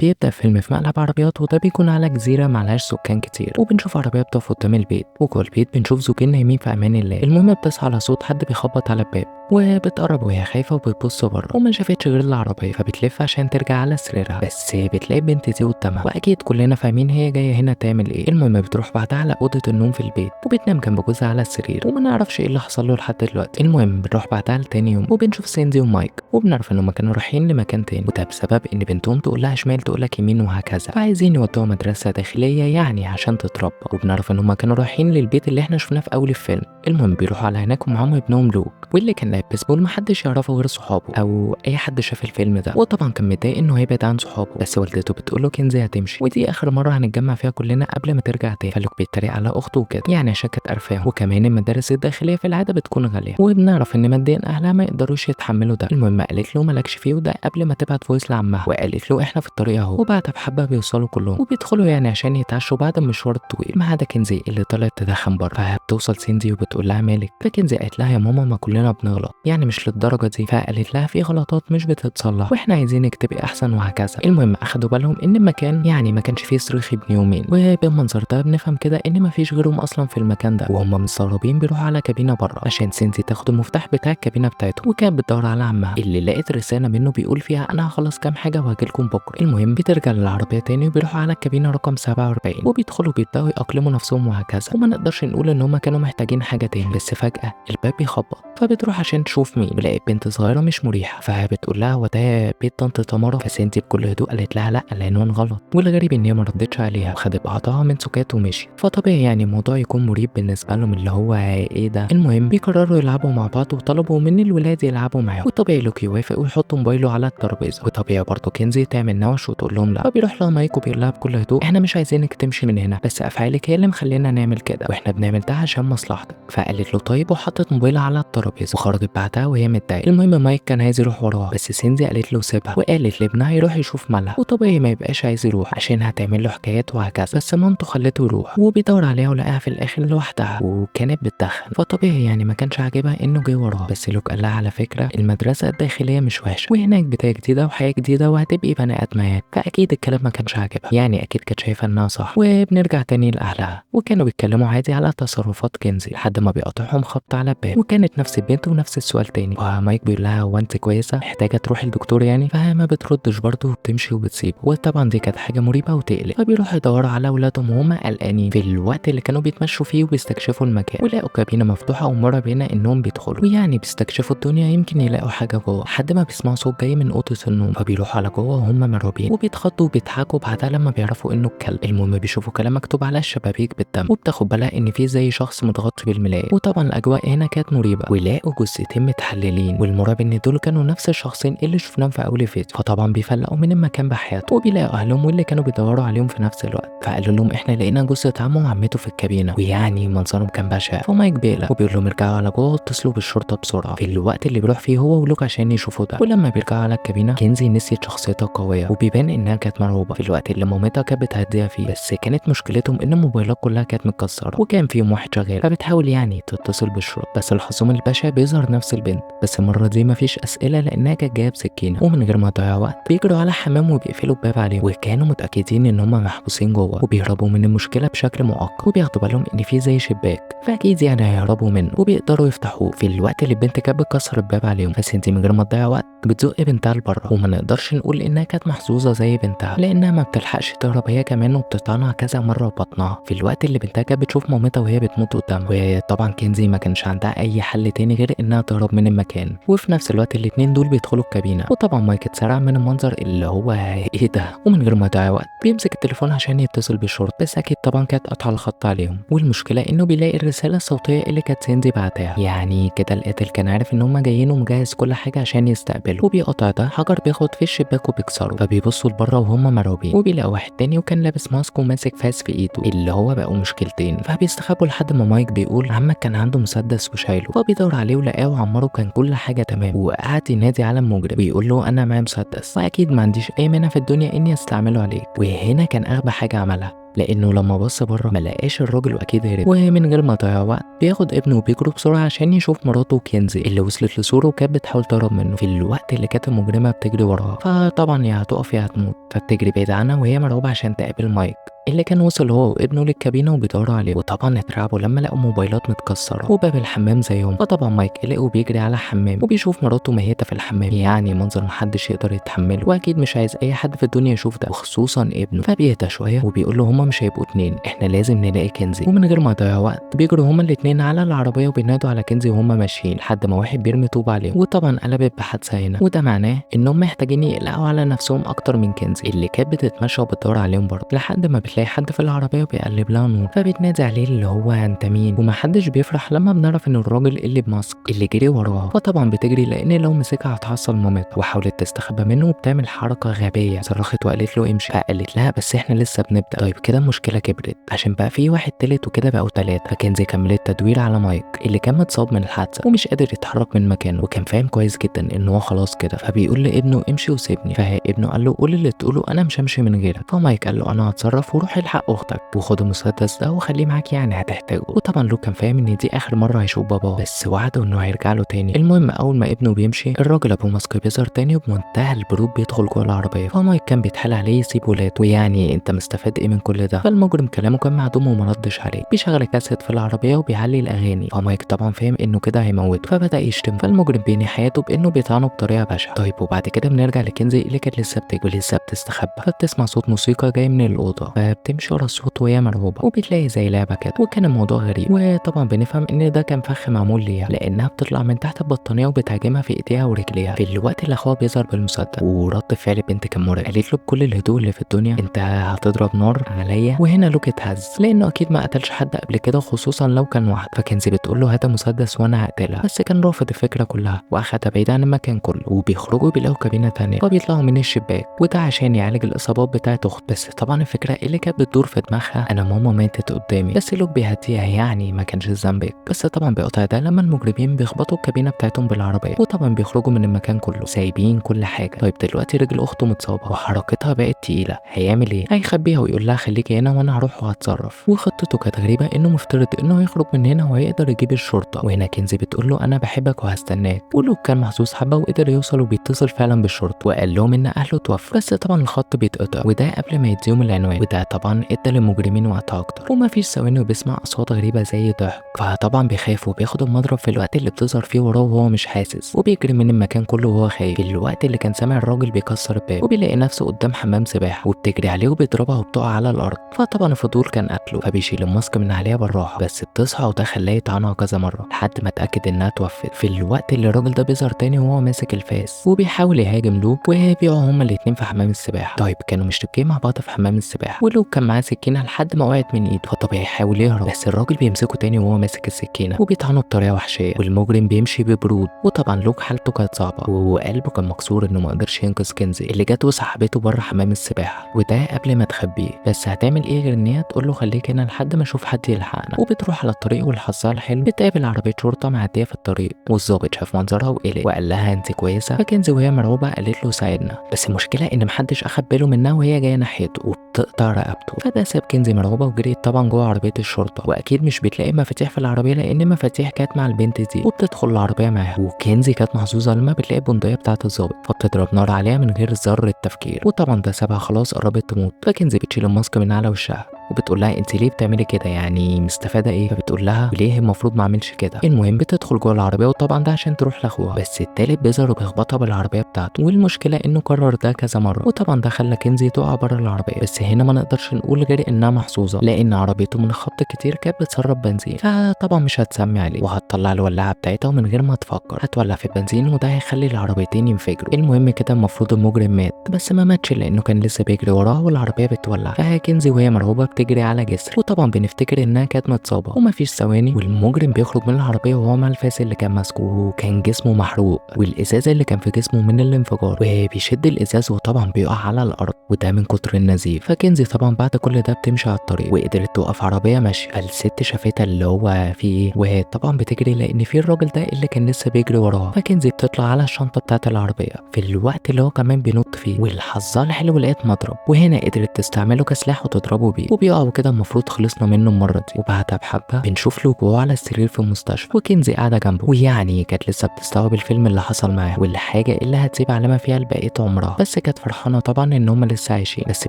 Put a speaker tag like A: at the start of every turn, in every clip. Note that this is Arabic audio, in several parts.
A: بيبدأ الفيلم في مقلب عربيات وده بيكون على جزيرة معلهاش سكان كتير، وبنشوف عربية بتقف قدام البيت، وجوه البيت بنشوف زوجين نايمين في أمان الله. المهم بتصحى على صوت حد بيخبط على الباب، وبتقرب وهي خايفة وبتبص بره وما شافتش غير العربية، فبتلف عشان ترجع على سريرها، بس بتلاقي البنت دي قدامها، وأكيد كلنا فاهمين هي جاية هنا تعمل إيه. المهم بتروح بعدها على أوضة النوم في البيت وبتنام جنب جوزها على السرير، وما نعرفش إيه اللي حصل له لحد دلوقتي. المهم بنروح بعدها لتاني يوم وبنشوف سينزي ومايك، وبنعرف إنهم كانوا رايحين لمكان تاني، وده بسبب إن بنتهم تقول لها شمال تقول لك يمين وهكذا، فعايزين يودوها مدرسة داخلية يعني عشان تتربى. وبنعرف إن هما كانوا رايحين للبيت اللي إحنا شفناه في أول الفيلم. المهم بيروحوا على هناك ومعاهم ابنهم لوك، واللي كان لاعب بيسبول محدش يعرفه غير صحابه أو أي حد شاف الفيلم ده، وطبعا كان متضايق إنه هيبعد عن صحابه، بس والدته بتقول له كنزي هتمشي ودي آخر مرة هنتجمع فيها كلنا قبل ما ترجع تاني. فلوك بيتريق على أخته وكده يعني عشان كانت قرفاه، وكمان المدارس الداخلية في العادة بتكون غالية، وبنعرف إن ماديا أهلها ما يقدروش يتحملوا ده. المهم قالت له مالكش فيه، وده قبل ما تبعت فويس لعمها، وقالت له إحنا في الطريق أهو. وبعدها بحبة بيوصلوا كلهم وبيدخلوا يعني عشان يتعشوا بعد المشوار الطويل، ما عدا كنزي اللي طلعت تدخن بره. فبتوصل سينزي وبتقول لها مالك، فكنزي قالت لها يا ماما ما كلنا بنغلط يعني مش للدرجة دي، فقالت لها في غلطات مش بتتصلح واحنا عايزينك تبقي أحسن وهكذا. المهم أخدوا بالهم إن المكان يعني ما كانش فيه صريخ ابن يومين، وبالمنظر ده بنفهم كده إن ما فيش غيرهم أصلا في المكان ده، وهم مستغربين بيروحوا على كابينة بره عشان سينزي تاخد المفتاح بتاع الكابينة بتاعته، وكانت بتدور على عمها اللي لقيت رسالة منه بيقول فيها أنا هخلص كام حاجة وهجيلكم بكرة. المهم بترجع للعربية تاني وبيروحوا على الكابينة رقم 47 وبيدخلوا بيبدأوا يأقلموا نفسهم وهكذا، وما نقدرش نقول إن هما كانوا محتاجين حاجة تاني. بس فجأة الباب بيخبط، فبتروح عشان تشوف مين، بلاقي بنت صغيرة مش مريحة، فبتقول لها هو ده بيت طنط تمارا؟ فسينزي بكل هدوء قالت لها لا العنوان غلط، والغريب إن هي ما ردتش عليها وخدت بعضها من سكات ومشي. فطبيعي يعني الموضوع يكون مريب بالنسبة لهم، اللي هو ايه ده. المهم بيقرروا يلعبوا مع بعض وطلبوا من الولاد يلعبوا معاهم، وطبيعي لوك يوافق ويحط موبايله على الترابيزة، وطبيعي برضه كنزي تعمل نوش وتقول لهم لا. فبيروح لها مايك وبيقول لها بكل هدوء احنا مش عايزينك تمشي من هنا، بس افعالك هي اللي مخلينا نعمل كده، واحنا بنعمل ده عشان مصلحتك. فقالت له طيب، وحطت موبايلها على الترابيزه وخرجت بعدها وهي متضايقه. المهم مايك كان عايز يروح وراها، بس سينزي قالت له سيبها، وقالت لابنها يروح يشوف مالها، وطبيعي ما يبقاش عايز يروح عشان هتعمل له حكايات وهكذا، بس مامته خلته يروح، وبيدور عليها ولقاها في الاخر لوحدها وكانت بتدخن. فطبيعي يعني ما كانش عاجبها انه جه وراها، بس لوك قال لها على فكره المدرسه الداخليه مش وحشه، وهناك بدايه جديده وحياه جديده وهتبقي بني ادميات. فاكيد الكلام ما كانش عاجبها، يعني اكيد كانت شايفه انها صح. وبنرجع تاني لاهلها وكانوا بيتكلموا عادي على تصرفات كنزي لحد ما بيقاطعهم خبط على الباب، وكانت نفس البنت ونفس السؤال تاني، ومايك بيقول لها هو انت كويسه محتاجه تروحي للدكتور يعني؟ فما بتردش برضه وبتمشي وبتسيبه، وطبعا دي كانت حاجه مريبه وتقلق. فبيروحوا يدوروا على اولادهم وهم قلقانين في الوقت اللي كانوا بيتمشوا فيه وبيستكشفوا المكان، ولقوا كابينه مفتوحه ومره بينا انهم بيدخلوا ويعني بيستكشفوا الدنيا يمكن يلاقوا حاجه جوه، لحد ما بيسمعوا صوت جاي من اوضه النوم، فبيروحوا على جوه وهم مرعوبين وبيتخضوا وبيضحكوا بعدها لما بيعرفوا انه الكلب. المهم بيشوفوا كلام مكتوب على الشبابيك بالدم، وبتاخد بالها ان في زي شخص متغطي بالملاية، وطبعا الاجواء هنا كانت مريبه، ويلاقوا جثتين متحللين، والمرعب ان دول كانوا نفس الشخصين اللي شفناهم في اول الفيديو. فطبعا بيفلقوا من المكان بحياته وبيلاقوا اهلهم واللي كانوا بيدوروا عليهم في نفس الوقت، فقالوا لهم احنا لقينا جثه عمه وعمته في الكابينه، ويعني منظرهم كان بشع. فمايك بيقلق وبيقول لهم ارجعوا على جوه واتصلوا بالشرطه بسرعه في الوقت اللي بيروح فيه هو ولوك عشان يشوفوا ده. ولما بيرجعوا على الكابينه كنزي نسيت شخصيتها القويه، وبيبان انها كانت مرعوبه في الوقت اللي مامتها كانت بتهديها فيه، بس كانت مشكلتهم ان الموبايلات كلها كانت متكسره وكان فيهم واحد شغال، فبتحاول يعني تتصل بالشرطه، بس لحظهم البشع بيظهر نفس البنت، بس المره دي مفيش اسئله لانها كانت جايه بسكينه. ومن غير ما تضيع وقت بيجروا على حمام وبيقفلوا الباب عليهم، وكانوا متاكدين ان هم محبوسين جوه وبيهربوا من المشكله بشكل مؤقت، وبياخدوا بالهم ان في زي شباك فاكيد يعني هيهربوا منه وبيقدروا يفتحوه في الوقت اللي البنت كانت بتكسر الباب عليهم. فسنتي من غير ما تضيع وقت بتزق بنتها لبره، وما نقدرش نقول انها كانت محظوظه زي بنتها لانها ما بتلحقش تهرب هي كمان، وبتطعنها كذا مره ببطنها في الوقت اللي بنتها كانت بتشوف مامتها وهي بتموت قدامها. وطبعا كنزي ما كانش عندها اي حل تاني غير انها تهرب من المكان، وفي نفس الوقت الاتنين دول بيدخلوا الكابينه، وطبعا مايك اتسرع من المنظر اللي هو ايه ده، ومن غير ما يضيع وقت بيمسك التليفون عشان يتصل بالشرطه، بس اكيد طبعا كانت قطع الخط عليهم. والمشكله انه بيلاقي الرساله الصوتيه اللي كانت سينزي بعتها، يعني كده القاتل كان عارف ان هم جايين ومجهز كل حاجه عشان يستقبلوا. وبيقطع ده حجر بياخد في الشباك وبيكسره، فبيبصوا لبره وهم مرعوبين، وبيلاقوا واحد تاني وكان لابس ماسك وماسك فاس في ايده اللي هو بقوا مشكلتين، فبيستخبوا لحد ما مايك بيقول عمك كان عنده مسدس وشايله، فبيدور عليه ولقاه وعمره كان كل حاجه تمام، وقعد ينادي على المجرم بيقول له انا معايا مسدس واكيد ما عنديش اي مانع في الدنيا اني استعمله عليك. وهنا كان اغبى حاجه عملها لانه لما بص بره ما لقاش الراجل واكيد هرب. ومن غير ما يضيع وقت بياخد ابنه وبيجروا بسرعه عشان يشوف مراته كنزي اللي وصلت لسوره وكانت بتحاول تهرب منه في الوقت اللي كانت المجرمه بتجري وراها. فطبعا يا هتقف يا هتموت، فبتجري بعيد عنها وهي مرعوبه عشان تقابل مايك اللي كان وصل هو وابنه للكابينه وبيدوروا عليه. وطبعا اترعبوا لما لقوا موبايلات متكسره وباب الحمام زيهم. فطبعا مايك لقوا بيجري على حمام وبيشوف مراته ميته في الحمام، يعني منظر محدش يقدر يتحمله واكيد مش عايز اي حد في الدنيا يشوف ده وخصوصا ابنه. فبيهدى شويه وبيقول له هما مش هيبقوا اتنين، احنا لازم نلاقي كنزي. ومن غير ما يضيع وقت بيجروا هما الاتنين على العربيه وبينادوا على كنزي وهما ماشيين لحد ما واحد بيرمي طوب عليهم. وطبعا قلبت بحادثه هنا، وده معناه انهم محتاجين يقلقوا على نفسهم اكتر من كنزي اللي كانت بتتمشى وبتدور عليهم برضه، لحد ما بتلاقي حد في العربيه وبيقلب لها نور. فبتنادي عليه اللي هو انت مين، ومحدش بيفرح لما بنعرف ان الراجل اللي بماسك اللي جري وراها. فطبعا بتجري لان لو مسكها هتحصل مامتها، وحاولت تستخبى منه وبتعمل حركه غبيه، صرخت وقالت له امشي. فقالت لها بس احنا لسه بنبدا. طيب كده المشكله كبرت عشان بقى في واحد تالت وكده بقوا تلاته. فكنزي كملت تدوير على مايك اللي كان متصاب من الحادثه ومش قادر يتحرك من مكانه، وكان فاهم كويس جدا ان هو خلاص كده. فبيقول لابنه امشي وسيبني. فابنه قال له قول اللي تقوله، انا مش همشي من غيرك. فمايك قال له انا هتصرف وروح الحق اختك وخد المسدس ده وخليه معاك يعني هتحتاجه. وطبعا لوك كان فاهم ان دي اخر مره هيشوف باباه، بس وعده انه هيرجع له تاني. المهم اول ما ابنه بيمشي الراجل ابو ماسك بيظهر تاني وبمنتهى البرود بيدخل جوه العربيه. فمايك كان بيتحال عليه يسيب ولاده، ويعني انت مستفاد ايه من كل ده؟ فالمجرم كلامه كان معدوم وما ردش عليه. بيشغل كاسيت في العربيه وبيعلي الاغاني. فمايك طبعا فاهم انه كده هيموته فبدا يشتم. فالمجرم بينهي حياته بانه بيطعنه بطريقه بشعه. طيب وبعد كده بنرجع لكنزي اللي كانت لسه بتجري ولسه بتستخبى. فبتسمع صوت موسيقى جاي من الاوضه، فبتمشي ورا الصوت وهي مرعوبه وبتلاقي زي لعبه كده. وكان الموضوع غريب، وطبعا بنفهم ان ده كان فخ معمول ليها لانها بتطلع من تحت البطانيه وبتهاجمها في ايديها ورجليها. في الوقت اللي اخوها بيظهر بالمسدس، ورد فعل البنت كان مرعب. قالت له بكل الهدوء اللي في الدنيا انت هتضرب نار عليا؟ وهنا لوك اتهز لانه اكيد ما قتلش حد قبل كده خصوصا لو كان واحد. فكنزي بتقول له هات مسدس وانا هقتلها، بس كان رافض الفكره كلها واخدها بعيد عن المكان كله. وبيخرجوا بيلاقوا كابينه تانية فبيطلعوا من الشباك، وده عشان يعالج الاصابات بتاعت اخته. بس طبعا الفكره اللي كانت بتدور في دماغها انا ماما ماتت قدامي، بس لوك بيهديها يعني ما كانش ذنبك. بس طبعا بيقطع ده لما المجرمين بيخبطوا الكابينه بتاعتهم بالعربيه، وطبعا بيخرجوا من المكان كله سايبين كل حاجه. طيب دلوقتي رجل اخته متصابه وحركتها بقت تقيله، هيعمل ايه؟ هيخبيها ويقول لها خليكي هنا وانا هروح وهتصرف. وخطته كانت غريبه انه مفترض انه يخرج من هنا وهيقدر يجيب الشرطه. وهنا كنزي بتقول له انا بحبك وهستناك. ولوك كان محظوظ حبه وقدر يوصل وبيتصل فعلا بالشرطه وقال لهم ان اهله توفوا. بس طبعا الخط بيتقطع وده قبل ما يديهم العنوان، وده طبعا ادى للمجرمين وقتها اكتر. وما فيش ثواني وبيسمع اصوات غريبه زي ضحك، فطبعا بيخاف وبياخد المضرب في الوقت اللي بتظهر فيه وراه وهو مش حاسس، وبيجري من المكان كله وهو خايف. في الوقت اللي كان سامع الراجل بيكسر الباب وبيلاقي نفسه قدام حمام سباحه وبتجري عليه وبيضربها وبتقع على الارض. فطبعا الفضول كان قتله فبيشيل الماسك من عليها بالراحه، بس بتصحى وده خلاه يطعنها كذا مره لحد ما اتاكد انها توفت. في الوقت اللي الراجل ده بيظهر تاني وهو ماسك الفاس وبيحاول يهاجم لوك، وبيقعوا هما الاتنين في حمام السباحه. طيب كانوا مشتركين مع بعض في حمام السباحه، ولوك كان معاه سكينه لحد ما وقعت من ايده، فطبيعي يحاول يهرب بس الراجل بيمسكه تاني وهو ماسك السكينه وبيطعنه بطريقه وحشيه، والمجرم بيمشي ببرود. وطبعا لوك حالته كانت صعبه وقلبه كان مكسور انه ما قدرش ينقذ كنزي اللي جت وسحبته بره حمام السباحه، وده قبل ما تخبيه. بس هتعمل ايه غير ان هي تقول له خليك هنا لحد ما اشوف حد يلحقنا. وبتروح على الطريق والحظها الحلو بتقابل عربيه شرطه معديه في الطريق، والظابط شاف منظرها وقلق وقال لها انت كويسه؟ فكنزي وهي مرعوبه قالت له ساعدنا، بس المشكله ان محدش اخد باله منها وهي جايه ناحيته وبتقطع رقبته. فده ساب كنزي مرعوبه وجريت طبعا جوه عربيه الشرطه، واكيد مش بتلاقي مفاتيح في العربيه لان مفاتيح كانت مع البنت دي، وبتدخل العربيه معاها. وكنزي كانت محظوظه لما بتلاقي البندقيه بتاعه الظابط فبتضرب نار عليها من غير ذره تفكير، وطبعا ده سابها خلاص قربت تموت. فكنزي بتشيل الماسك من على وشها وبتقول لها انت ليه بتعملي كده، يعني مستفاده ايه؟ فبتقول لها ليه المفروض ما اعملش كده. المهم بتدخل جوه العربيه وطبعا ده عشان تروح لاخوها، بس التالت بيظهر وبيخبطها بالعربيه بتاعته، والمشكله انه قرر ده كذا مره، وطبعا ده خلى كنزي تقع بره العربيه. بس هنا ما نقدرش نقول غير انها محظوظه لان عربيته من الخبط كتير كانت بتسرب بنزين، فطبعا مش هتسمي عليه وهتطلع الولاعه بتاعتها ومن غير ما تفكر هتولع في البنزين، وده هيخلي العربيتين ينفجروا. المهم كده المفروض المجرم مات، بس ما ماتش لانه كان لسه بيجري وراه والعربيه بتولع. فكنزي وهي مرعوبه بتجري على جسر، وطبعا بنفتكر انها كانت متصابه. ومفيش ثواني والمجرم بيخرج من العربيه وهو مع الفاس اللي كان ماسكه، وكان جسمه محروق والازاز اللي كان في جسمه من الانفجار، وبيشد الازاز وطبعا بيقع على الارض وده من كتر النزيف. فكنزي طبعا بعد كل ده بتمشي على الطريق وقدرت توقف عربيه ماشيه. الست شافتها اللي هو في ايه، وطبعا بتجري لان في الراجل ده اللي كان لسه بيجري وراها. فكنزي بتطلع على الشنطه بتاعه العربيه في الوقت اللي هو كمان بينط فيه، والحظها الحلو لقيت مضرب وهنا قدرت تستعمله كسلاح وتضربه بيه، وبيقع وكده المفروض خلصنا منه المرة دي. وبعدها بحبة بنشوف له جوه على السرير في المستشفى وكنزي قاعدة جنبه، ويعني كانت لسه بتستوعب الفيلم اللي حصل معاها والحاجة اللي هتسيب علامة فيها لبقية عمرها، بس كانت فرحانة طبعا ان هم لسه عايشين. بس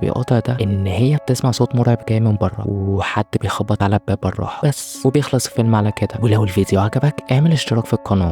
A: بيقطع ده ان هي بتسمع صوت مرعب جاي من بره وحد بيخبط على الباب بالراحة بس، وبيخلص الفيلم على كده. ولو الفيديو عجبك اعمل اشتراك في القناة